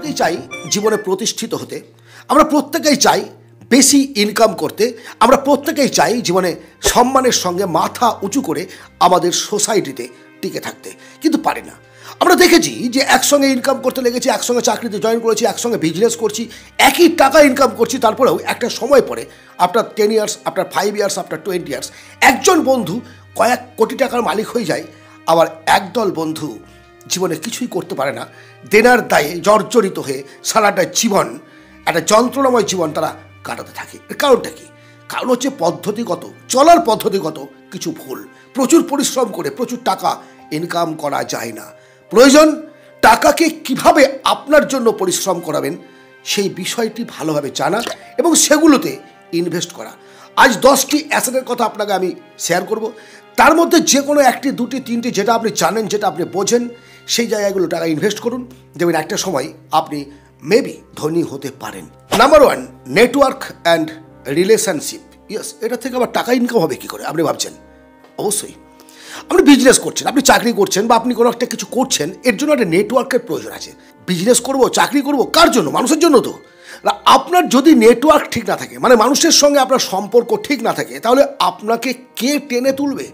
প্রত্যেকেই চাই জীবনে প্রতিষ্ঠিত হতে, আমরা প্রত্যেকেই চাই বেশি ইনকাম করতে, আমরা প্রত্যেকেই চাই জীবনে সম্মানের সঙ্গে মাথা উঁচু করে আমাদের সোসাইটিতে টিকে থাকতে, কিন্তু পারি না। আমরা দেখেছি যে একসঙ্গে ইনকাম করতে লেগেছি, একসঙ্গে চাকরিতে জয়েন করেছি, একসঙ্গে বিজনেস করছি, একই টাকা ইনকাম করছি, তারপরেও একটা সময় পরে after 10 years, after 5 years, after 20 years একজন বন্ধু কয়েক কোটি টাকার মালিক হয়ে যায়, আবার একদল বন্ধু জীবনে কিছুই করতে পারে না, দেনার দায়ে জর্জরিত হয়ে সারাটা জীবন একটা যন্ত্রণাময় জীবন তারা কাটাতে থাকে। এর কারণটা কি? কারণ হচ্ছে পদ্ধতিগত, চলার পদ্ধতিগত কিছু ভুল। প্রচুর পরিশ্রম করে প্রচুর টাকা ইনকাম করা যায় না। প্রয়োজন টাকাকে কিভাবে আপনার জন্য পরিশ্রম করাবেন সেই বিষয়টি ভালোভাবে জানা এবং সেগুলোতে ইনভেস্ট করা। আজ 10টি অ্যাসেটের কথা আপনাকে আমি শেয়ার করব। তার মধ্যে যে কোনো একটি, দুটি, তিনটি যেটা আপনি জানেন, যেটা আপনি বোঝেন, সেই জায়গাগুলো টাকা ইনভেস্ট করুন। দেখবেন একটা সময় আপনি মেবি ধনী হতে পারেন। Number 1, network and relationship. Yes, এটা থেকে আবার টাকা ইনকাম হবে কী করে আপনি ভাবছেন? অবশ্যই আপনি বিজনেস করছেন, আপনি চাকরি করছেন, বা আপনি কোনো একটা কিছু করছেন, এর জন্য একটা নেটওয়ার্কের প্রয়োজন আছে। বিজনেস করব, চাকরি করব, কার জন্য? মানুষের জন্য তো। আপনার যদি নেটওয়ার্ক ঠিক না থাকে, মানে মানুষের সঙ্গে আপনার সম্পর্ক ঠিক না থাকে, তাহলে আপনাকে কে টেনে তুলবে?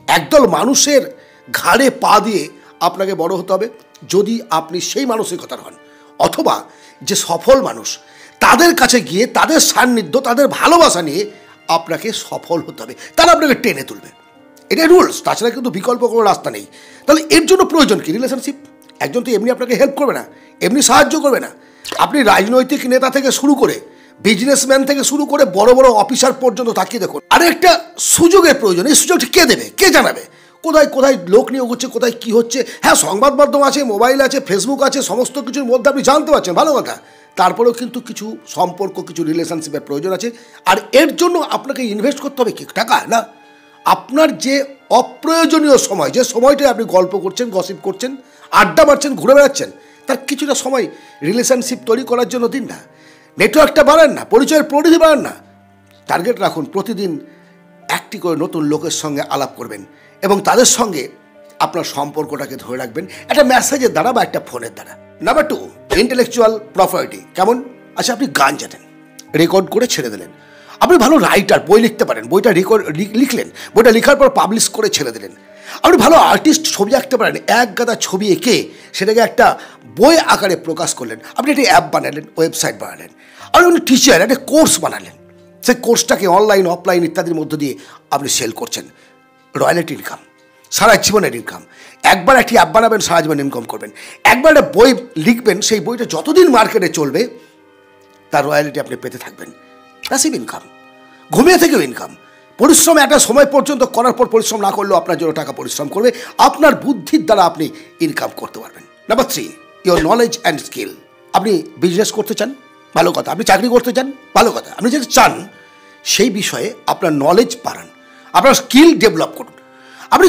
একদল মানুষের ঘাড়ে পা দিয়ে আপনাকে বড় হতে হবে যদি আপনি সেই মানসিকতার হন। অথবা যে সফল মানুষ, তাদের কাছে গিয়ে তাদের সান্নিধ্য, তাদের ভালোবাসা নিয়ে আপনাকে সফল হতে হবে, তারা আপনাকে টেনে তুলবে। এটাই রুলস, তাছাড়া কিন্তু বিকল্প কোনো রাস্তা নেই। তাহলে এর জন্য প্রয়োজন কি? রিলেশনশিপ। একজন তো এমনি আপনাকে হেল্প করবে না, এমনি সাহায্য করবে না। আপনি রাজনৈতিক নেতা থেকে শুরু করে, বিজনেসম্যান থেকে শুরু করে বড় বড় অফিসার পর্যন্ত তাকিয়ে দেখুন, আরে একটা সুযোগের প্রয়োজন। এই সুযোগটা কে দেবে, কে জানাবে? কোথায় কোথায় লোক নিয়োগ হচ্ছে, কোথায় কী হচ্ছে? হ্যাঁ, সংবাদ মাধ্যম আছে, মোবাইল আছে, ফেসবুক আছে, সমস্ত কিছুর মধ্যে আপনি জানতে পারছেন, ভালো কথা। তারপরেও কিন্তু কিছু সম্পর্ক, কিছু রিলেশনশিপের প্রয়োজন আছে। আর এর জন্য আপনাকে ইনভেস্ট করতে হবে কি? টাকা না। আপনার যে অপ্রয়োজনীয় সময়, যে সময়টায় আপনি গল্প করছেন, গসিপ করছেন, আড্ডা মারছেন, ঘুরে বেড়াচ্ছেন, তার কিছুটা সময় রিলেশনশিপ তৈরি করার জন্য দিন না। নেটওয়ার্কটা বাড়ান না, পরিচয়ের পরিধি বাড়ান না। টার্গেট রাখুন, প্রতিদিন একটি করে নতুন লোকের সঙ্গে আলাপ করবেন এবং তাদের সঙ্গে আপনার সম্পর্কটাকে ধরে রাখবেন একটা মেসেজের দ্বারা বা একটা ফোনের দ্বারা। Number 2, intellectual property. কেমন? আচ্ছা, আপনি গান জানেন, রেকর্ড করে ছেড়ে দিলেন। আপনি ভালো রাইটার, বই লিখতে পারেন, বইটা লিখলেন, বইটা লেখার পর পাবলিশ করে ছেড়ে দিলেন। আপনি ভালো আর্টিস্ট, ছবি আঁকতে পারেন, এক গাদা ছবি এঁকে সেটাকে একটা বই আকারে প্রকাশ করলেন। আপনি একটা অ্যাপ বানালেন, ওয়েবসাইট বানালেন। আর আপনি টিচার, একটা কোর্স বানালেন, সেই কোর্সটাকে অনলাইন, অফলাইন ইত্যাদির মধ্য দিয়ে আপনি সেল করছেন। রয়্যালিটি ইনকাম, সারা জীবনের ইনকাম। একবার একটি অ্যাপ বানাবেন, সারা জীবন ইনকাম করবেন। একবার একটা বই লিখবেন, সেই বইটা যতদিন মার্কেটে চলবে তার রয়্যালিটি আপনি পেতে থাকবেন। প্যাসিভ ইনকাম, ঘুমিয়ে থেকেও ইনকাম। পরিশ্রম একটা সময় পর্যন্ত করার পর পরিশ্রম না করলেও আপনার জন্য টাকা পরিশ্রম করবে, আপনার বুদ্ধির দ্বারা আপনি ইনকাম করতে পারবেন। Number 3, your knowledge and skill. আপনি বিজনেস করতে চান, ভালো কথা। আপনি চাকরি করতে চান, ভালো কথা। আপনি যেটা চান সেই বিষয়ে আপনার নলেজ বাড়ান, আপনার স্কিল ডেভেলপ করুন। আপনি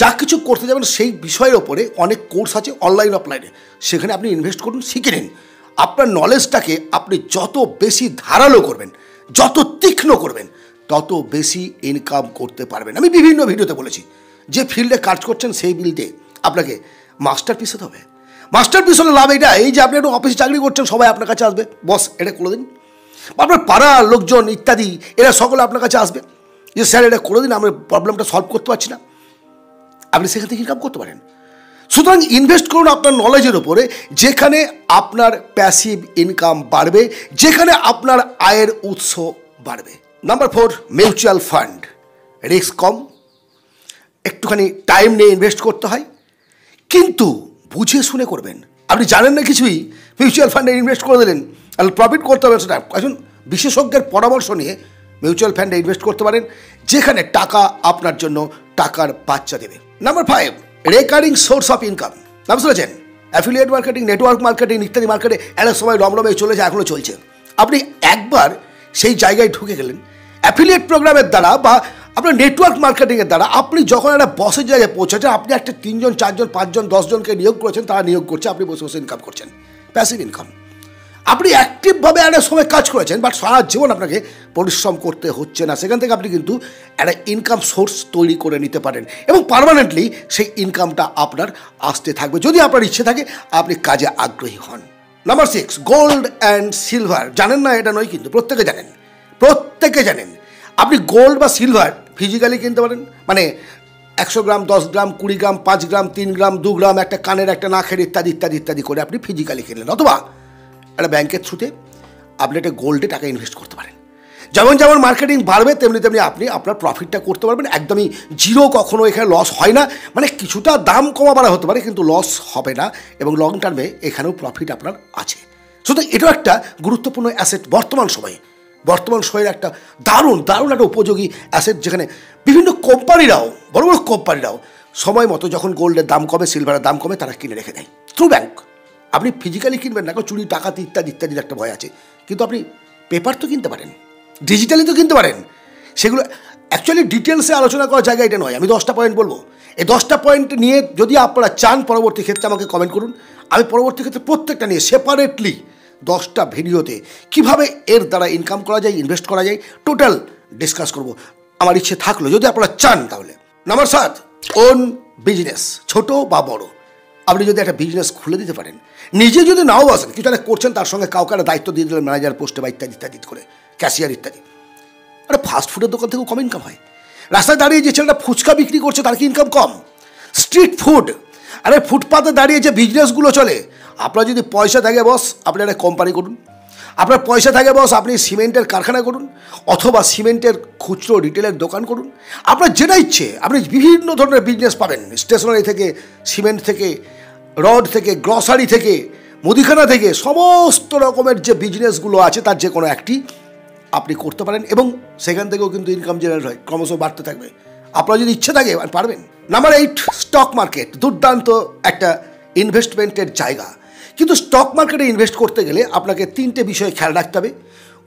যা কিছু করতে যাবেন সেই বিষয়ের ওপরে অনেক কোর্স আছে, অনলাইন অফলাইনে, সেখানে আপনি ইনভেস্ট করুন, শিখে নিন। আপনার নলেজটাকে আপনি যত বেশি ধারালো করবেন, যত তীক্ষ্ণ করবেন, তত বেশি ইনকাম করতে পারবেন। আমি বিভিন্ন ভিডিওতে বলেছি, যে ফিল্ডে কাজ করছেন সেই ফিল্ডে আপনাকে মাস্টার পিস হতে হবে। মাস্টার পিস হলে লাভ এটা, এই যে আপনি একটু অফিসে চাকরি করছেন, সবাই আপনার কাছে আসবে, বস এটা করে দিন। আপনার পাড়ার লোকজন ইত্যাদি এরা সকলে আপনার কাছে আসবে, যে স্যার এটা করে দিন, আমরা প্রবলেমটা সলভ করতে পারছি না। আপনি সেখান থেকে ইনকাম করতে পারেন। সুতরাং ইনভেস্ট করুন আপনার নলেজের ওপরে, যেখানে আপনার প্যাসিভ ইনকাম বাড়বে, যেখানে আপনার আয়ের উৎস বাড়বে। Number 4, mutual fund. রিস্ক কম, একটুখানি টাইম নিয়ে ইনভেস্ট করতে হয়, কিন্তু বুঝে শুনে করবেন। আপনি জানেন না কিছুই, মিউচুয়াল ফান্ডে ইনভেস্ট করে দিলেন, আর প্রফিট করতে হবে সেটা। একজন বিশেষজ্ঞের পরামর্শ নিয়ে মিউচুয়াল ফান্ডে ইনভেস্ট করতে পারেন, যেখানে টাকা আপনার জন্য টাকার বাচ্চা দেবে। Number 5, recurring source of income. নাম শুনেছেন? অ্যাফিলিয়েট মার্কেটিং, নেটওয়ার্ক মার্কেটিং ইত্যাদি মার্কেটে একটা সময় রমরমে চলে যায়, এখনও চলছে। আপনি একবার সেই জায়গায় ঢুকে গেলেন অ্যাফিলিয়েট প্রোগ্রামের দ্বারা বা আপনার নেটওয়ার্ক মার্কেটিংয়ের দ্বারা। আপনি যখন একটা বসের জায়গায় পৌঁছেছেন, আপনি একটা 3 জন 4 জন 5 জন 10 জনকে নিয়োগ করেছেন, তারা নিয়োগ করছে, আপনি বসে বসে ইনকাম করছেন, প্যাসিভ ইনকাম। আপনি অ্যাক্টিভভাবে একটা সময় কাজ করেছেন, বাট সারা জীবন আপনাকে পরিশ্রম করতে হচ্ছে না। সেখান থেকে আপনি কিন্তু একটা ইনকাম সোর্স তৈরি করে নিতে পারেন এবং পার্মানেন্টলি সেই ইনকামটা আপনার আসতে থাকবে, যদি আপনার ইচ্ছে থাকে, আপনি কাজে আগ্রহী হন। Number 6, gold and silver. জানেন না এটা নয় কিন্তু, প্রত্যেকে জানেন। আপনি গোল্ড বা সিলভার ফিজিক্যালি কিনতে পারেন, মানে 100 গ্রাম, 10 গ্রাম, 20 গ্রাম, 5 গ্রাম, 3 গ্রাম, 2 গ্রাম, একটা কানের, একটা নাকের, ইত্যাদি করে আপনি ফিজিক্যালি কিনলেন। অথবা একটা ব্যাংকের থ্রুতে আপনি একটা গোল্ডে টাকা ইনভেস্ট করতে পারেন। যেমন মার্কেটিং বাড়বে তেমনি আপনি আপনার প্রফিটটা করতে পারবেন। একদমই জিরো, কখনো এখানে লস হয় না। মানে কিছুটা দাম কমা বাড়া হতে পারে কিন্তু লস হবে না, এবং লং টার্মে এখানেও প্রফিট আপনার আছে। সুতরাং এটাও একটা গুরুত্বপূর্ণ অ্যাসেট বর্তমান সময়ের একটা দারুণ একটা উপযোগী অ্যাসেট, যেখানে বিভিন্ন কোম্পানিরাও, বড় কোম্পানিরাও সময় মতো যখন গোল্ডের দাম কমে, সিলভারের দাম কমে, তারা কিনে রেখে দেয় থ্রু ব্যাংক। আপনি ফিজিক্যালি কিনবেন না, চুরি ডাকাতি ইত্যাদির একটা ভয় আছে, কিন্তু আপনি পেপার তো কিনতে পারেন, ডিজিটালি তো কিনতে পারেন। সেগুলো অ্যাকচুয়ালি ডিটেলসে আলোচনা করার জায়গা এটা নয়। আমি 10টা পয়েন্ট বলবো, এই 10টা পয়েন্ট নিয়ে যদি আপনারা চান পরবর্তী ক্ষেত্রে আমাকে কমেন্ট করুন। আমি পরবর্তী ক্ষেত্রে প্রত্যেকটা নিয়ে সেপারেটলি 10টা ভিডিওতে কিভাবে এর দ্বারা ইনকাম করা যায়, ইনভেস্ট করা যায়, টোটাল ডিসকাস করব। আমার ইচ্ছে থাকলো যদি আপনারা চান তাহলে। নাম্বার 7, ওন বিজনেস, ছোট বা বড়। আপনি যদি একটা বিজনেস খুলে দিতে পারেন, নিজে যদি নাও বসেন, কিছু একটা করছেন, তার সঙ্গে কাউকে একটা দায়িত্ব দিয়ে দিলেন, ম্যানেজার পোস্টে বা ইত্যাদি করে, ক্যাশিয়ার ইত্যাদি। একটা ফাস্ট ফুডের দোকান থেকেও কম ইনকাম হয়। রাস্তায় দাঁড়িয়ে যে ছেলেটা ফুচকা বিক্রি করছে তার কি ইনকাম কম? স্ট্রিট ফুড, আরে ফুটপাতে দাঁড়িয়ে যে বিজনেসগুলো চলে, আপনার যদি পয়সা থাকে বস, আপনি একটা কোম্পানি করুন। আপনার পয়সা থাকে বস, আপনি সিমেন্টের কারখানা করুন, অথবা সিমেন্টের খুচরো রিটেলের দোকান করুন। আপনার যেটা ইচ্ছে, আপনি বিভিন্ন ধরনের বিজনেস পাবেন, স্টেশনারি থেকে, সিমেন্ট থেকে, রড থেকে, গ্রসারি থেকে, মুদিখানা থেকে, সমস্ত রকমের যে বিজনেসগুলো আছে তার যে কোনো একটি আপনি করতে পারেন, এবং সেখান থেকেও কিন্তু ইনকাম জেনারেট হয়, ক্রমশ বাড়তে থাকবে। আপনার যদি ইচ্ছে থাকে পারবেন। Number 8, stock market. দুর্দান্ত একটা ইনভেস্টমেন্টের জায়গা, কিন্তু স্টক মার্কেটে ইনভেস্ট করতে গেলে আপনাকে 3টে বিষয়ে খেয়াল রাখতে হবে।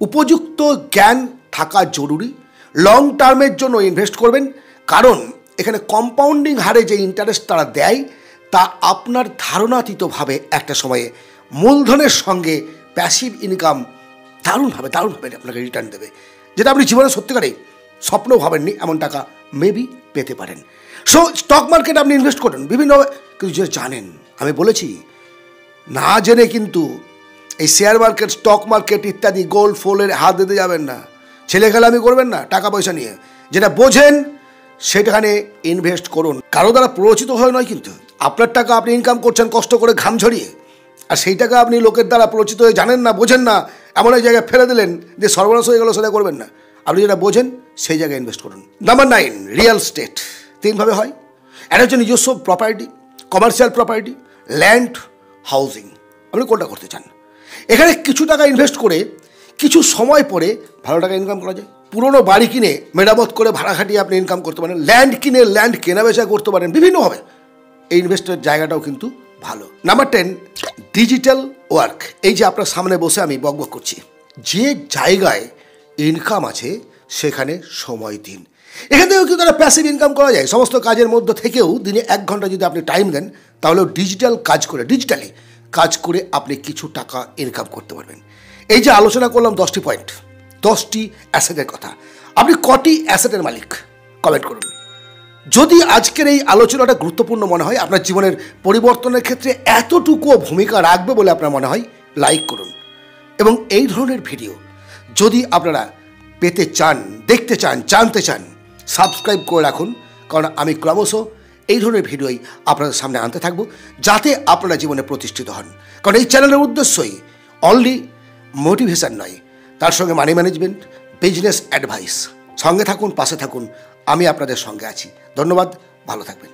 উপযুক্ত জ্ঞান থাকা জরুরি। লং টার্মের জন্য ইনভেস্ট করবেন, কারণ এখানে কম্পাউন্ডিং হারে যে ইন্টারেস্ট তারা দেয় তা আপনার ধারণাতীতভাবে একটা সময়ে মূলধনের সঙ্গে প্যাসিভ ইনকাম দারুণভাবে আপনাকে রিটার্ন দেবে, যেটা আপনি জীবনে সত্যিকারেই স্বপ্নও ভাবেননি এমন টাকা মেবি পেতে পারেন। সো স্টক মার্কেটে আপনি ইনভেস্ট করুন বিভিন্নভাবে, কিন্তু যে জানেন, আমি বলেছি না জেনে কিন্তু এই শেয়ার মার্কেট, স্টক মার্কেট ইত্যাদি গোল্ড ফোল্ডের হাত দিতে যাবেন না, ছেলেখেলামি করবেন না টাকা পয়সা নিয়ে। যেটা বোঝেন সেটাখানে ইনভেস্ট করুন, কারো দ্বারা প্ররোচিত হয়ে নয়। কিন্তু আপনার টাকা আপনি ইনকাম করছেন কষ্ট করে, ঘাম ঝরিয়ে, আর সেই টাকা আপনি লোকের দ্বারা প্ররোচিত হয়ে জানেন না, বোঝেন না, এমন এক জায়গায় ফেলে দিলেন যে সর্বনাশ হয়ে গেল, সেটা করবেন না। আপনি যেটা বোঝেন সেই জায়গায় ইনভেস্ট করুন। Number 9, real estate. 3ভাবে হয়। এটা হচ্ছে নিজস্ব property, commercial property, land, housing. আপনি কোনটা করতে চান? এখানে কিছু টাকা ইনভেস্ট করে কিছু সময় পরে ভালো টাকা ইনকাম করা যায়। পুরনো বাড়ি কিনে মেরামত করে ভাড়া খাটিয়ে আপনি ইনকাম করতে পারেন, ল্যান্ড কিনে ল্যান্ড কেনা বেচা করতে পারেন বিভিন্নভাবে। এই ইনভেস্টের জায়গাটাও কিন্তু ভালো। Number 10, digital work. এই যে আপনার সামনে বসে আমি বকবক করছি, যে জায়গায় ইনকাম আছে সেখানে সময় দিন। এখান থেকেও কিন্তু একটা প্যাসিভ ইনকাম করা যায়। সমস্ত কাজের মধ্যে থেকেও দিনে 1 ঘন্টা যদি আপনি টাইম দেন, তাহলেও ডিজিটালি কাজ করে আপনি কিছু টাকা ইনকাম করতে পারবেন। এই যে আলোচনা করলাম 10টি পয়েন্ট, 10টি অ্যাসেটের কথা, আপনি কটি অ্যাসেটের মালিক কমেন্ট করুন। যদি আজকের এই আলোচনাটা গুরুত্বপূর্ণ মনে হয়, আপনার জীবনের পরিবর্তনের ক্ষেত্রে এতটুকুও ভূমিকা রাখবে বলে আপনার মনে হয়, লাইক করুন। এবং এই ধরনের ভিডিও যদি আপনারা পেতে চান, দেখতে চান, জানতে চান, সাবস্ক্রাইব করে রাখুন, কারণ আমি ক্রমশ এই ধরনের ভিডিওই আপনাদের সামনে আনতে থাকবো, যাতে আপনারা জীবনে প্রতিষ্ঠিত হন। কারণ এই চ্যানেলের উদ্দেশ্যই অনলি মোটিভেশন নয়, তার সঙ্গে মানি ম্যানেজমেন্ট, বিজনেস অ্যাডভাইস। সঙ্গে থাকুন, পাশে থাকুন, আমি আপনাদের সঙ্গে আছি। ধন্যবাদ, ভালো থাকবেন।